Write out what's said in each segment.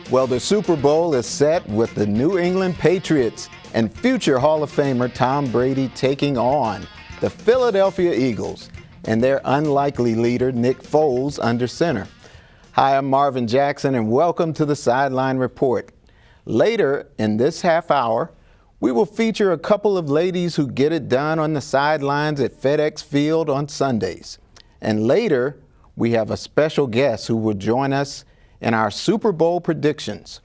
Well, the Super Bowl is set with the New England Patriots and future Hall of Famer Tom Brady taking on the Philadelphia Eagles and their unlikely leader, Nick Foles, under center. Hi, I'm Marvin Jackson, and welcome to the Sideline Report. Later in this half hour, we will feature a couple of ladies who get it done on the sidelines at FedEx Field on Sundays. And later, we have a special guest who will join us in our Super Bowl predictions.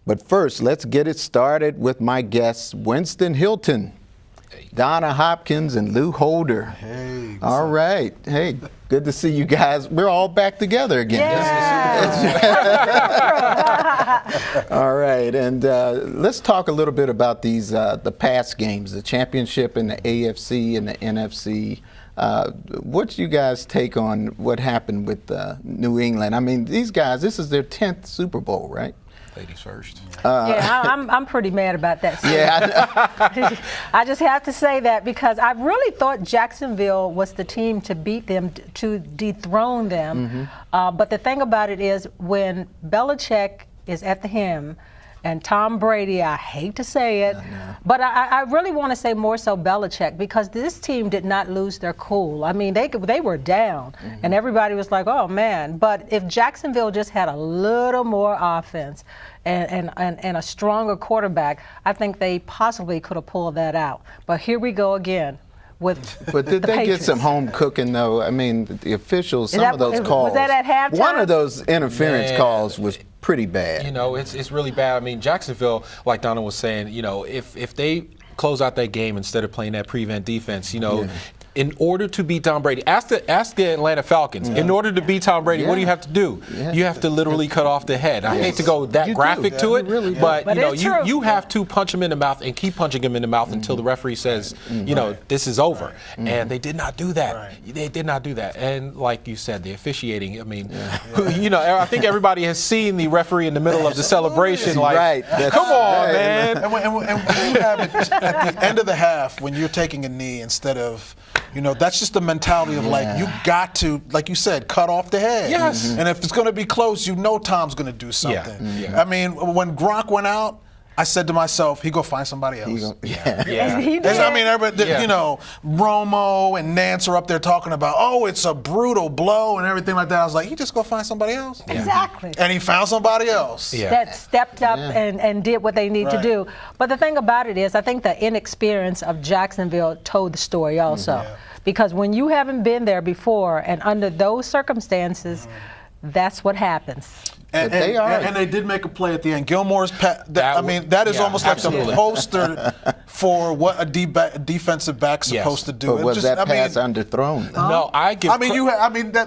But first, let's get it started with my guests, Winston Hylton, Donna Hopkins, and Lou Holder. Hey. All right. Hey, good to see you guys. We're all back together again. Yeah. All right, and let's talk a little bit about these the past games, the championship in the AFC and the NFC. What's you guys' take on what happened with New England? I mean, these guys, this is their 10th Super Bowl, right? Ladies first. I'm pretty mad about that. Yeah. I just have to say that because I really thought Jacksonville was the team to beat them, to dethrone them. Mm-hmm. But the thing about it is when Belichick is at the helm, and Tom Brady, I hate to say it, but I really want to say more so Belichick, because this team did not lose their cool. I mean, they were down, and everybody was like, oh, man. But if Jacksonville just had a little more offense and a stronger quarterback, I think they possibly could have pulled that out. But here we go again. But did they get some home cooking, though? I mean, the officials, some of those calls. Was that at halftime? One of those interference calls was pretty bad. You know, it's really bad. I mean, Jacksonville, like Donna was saying, you know, if they close out that game instead of playing that prevent defense, you know, in order to beat Tom Brady, ask the Atlanta Falcons. In order to beat Tom Brady, what do you have to do? You have to literally cut off the head. I hate to go that graphic to it, but you know, you have to punch him in the mouth and keep punching him in the mouth until the referee says, you know, this is over. And they did not do that. They did not do that. And like you said, the officiating. I mean, you know, I think everybody has seen the referee in the middle of the celebration. Like, come on, man. And when you have it at the end of the half, when you're taking a knee instead of, you know, that's just the mentality of like, you got to, like you said, cut off the head. Yes. And if it's going to be close, you know Tom's going to do something. I mean, when Gronk went out, I said to myself, he go find somebody else. He did. I mean, everybody, you know, Romo and Nance are up there talking about, oh, it's a brutal blow and everything like that. I was like, he just go find somebody else. Exactly. And he found somebody else. That stepped up and did what they need to do. But the thing about it is, I think the inexperience of Jacksonville told the story also. Because when you haven't been there before and under those circumstances, that's what happens. And they did make a play at the end. Gilmore's that is almost like the poster for what a defensive back's supposed to do. But was that pass underthrown? No,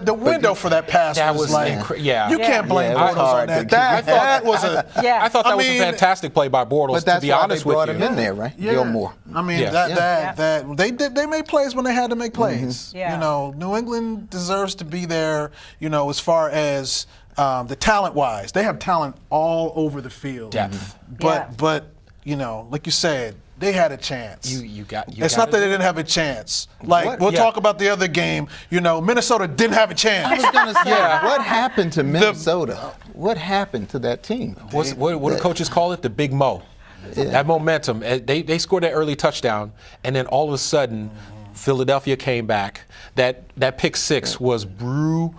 the window for that pass was like, you can't blame Bortles on that. I thought that was a fantastic play by Bortles. But to be honest with you, brought him in there, right? Gilmore. I mean, they made plays when they had to make plays. You know, New England deserves to be there. You know, as far as the talent-wise, they have talent all over the field. Depth. But you know, like you said, they had a chance. It's not that they didn't have a chance. Like, we'll talk about the other game. You know, Minnesota didn't have a chance. I was going to say, what happened to Minnesota? What happened to that team? What do coaches call it? The Big Mo. That momentum. They scored that early touchdown, and then all of a sudden, Philadelphia came back. That pick six was brutal.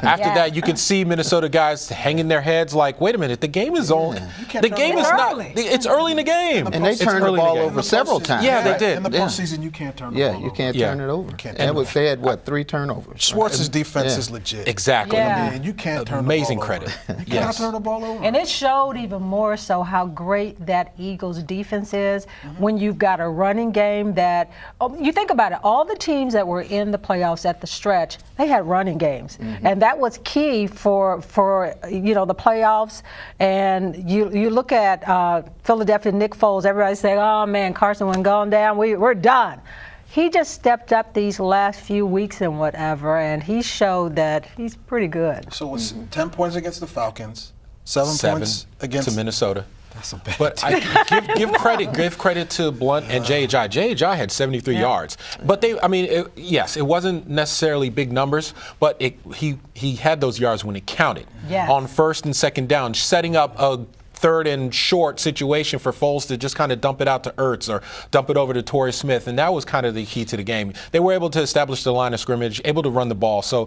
After that, you can see Minnesota guys hanging their heads like, wait a minute, the game is on. The game is not. It's early in the game. And they turned the ball over several times. Yeah, they did. In the postseason, you can't turn the ball over. You can't turn it over. They had, what, 3 turnovers? Schwartz's defense is legit. Exactly. And you can't turn the ball over. Amazing credit. You cannot turn the ball over. And it showed even more so how great that Eagles defense is when you've got a running game that, you think about it, all the teams that were in the playoffs at the stretch, they had running games. And that was key for you know, the playoffs. And you look at Philadelphia, Nick Foles, everybody's saying, oh man, Carson went gone down, we're done. He just stepped up these last few weeks and whatever, and he showed that he's pretty good. So it was 10 points against the Falcons, 7 points against to Minnesota. That's a bad But give credit to Blunt and J.J. J.J. had 73 yards. But it wasn't necessarily big numbers, but he had those yards when it counted. Yes. On first and second down, setting up a third and short situation for Foles to just kind of dump it out to Ertz or dump it over to Torrey Smith, and that was kind of the key to the game. They were able to establish the line of scrimmage, able to run the ball. So,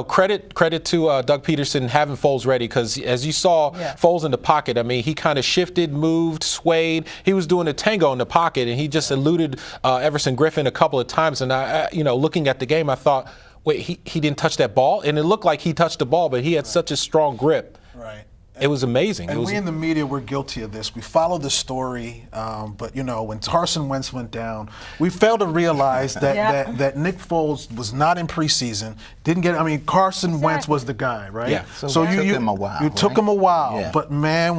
credit to Doug Peterson having Foles ready, because as you saw, Foles in the pocket, he kind of shifted, moved, swayed. He was doing a tango in the pocket, and he just eluded Everson Griffin a couple of times. And looking at the game, I thought, wait, he didn't touch that ball, and it looked like he touched the ball, but he had such a strong grip. Right. It was amazing. And we in the media, we're guilty of this. We follow the story, but when Carson Wentz went down, we failed to realize that Nick Foles was not in preseason. Didn't get. Carson Wentz was the guy, right? Yeah. So it took him a while. You took him a while, Yeah. but man,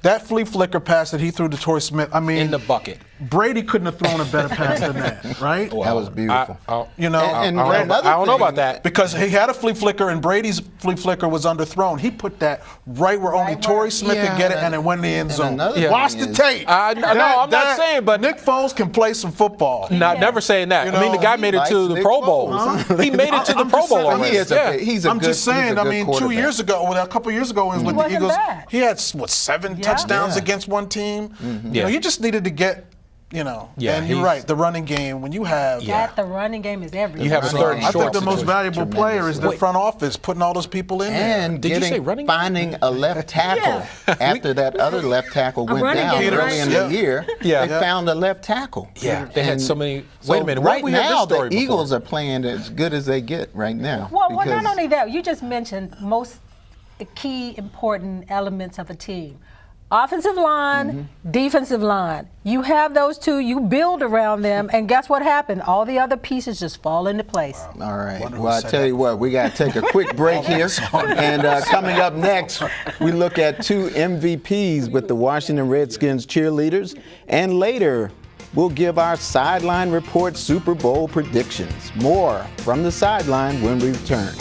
that flea flicker pass that he threw to Torrey Smith, in the bucket. Brady couldn't have thrown a better pass than that, right? That was beautiful. I don't know about that. Because he had a flea flicker and Brady's flea flicker was underthrown. He put that right where only Torrey Smith could get it, and it went in the end zone. Watch the tape. I'm not saying, but Nick Foles can play some football. Never saying that. The guy made it to the Pro Bowl. He made it to the Pro Bowl already. I'm just saying. 2 years ago, a couple years ago, when he was with the Eagles, he had 7 touchdowns against one team. You just needed to get. And you're right. The running game, when you have the running game is everything. You have a third and I short think the most valuable player is the front office, putting all those people in there. And Did you say running? finding a left tackle after that other left tackle went down early in the year. They found a left tackle. Yeah, they had so many. Wait a minute. Right now, the Eagles are playing as good as they get right now. Well, not only that, you just mentioned most key important elements of a team. Offensive line, defensive line. You have those two, you build around them, and guess what happened? All the other pieces just fall into place. All right. Well, I tell you what, we got to take a quick break here. And coming up next, we look at 2 MVPs with the Washington Redskins cheerleaders. And later, we'll give our Sideline Report Super Bowl predictions. More from the Sideline when we return.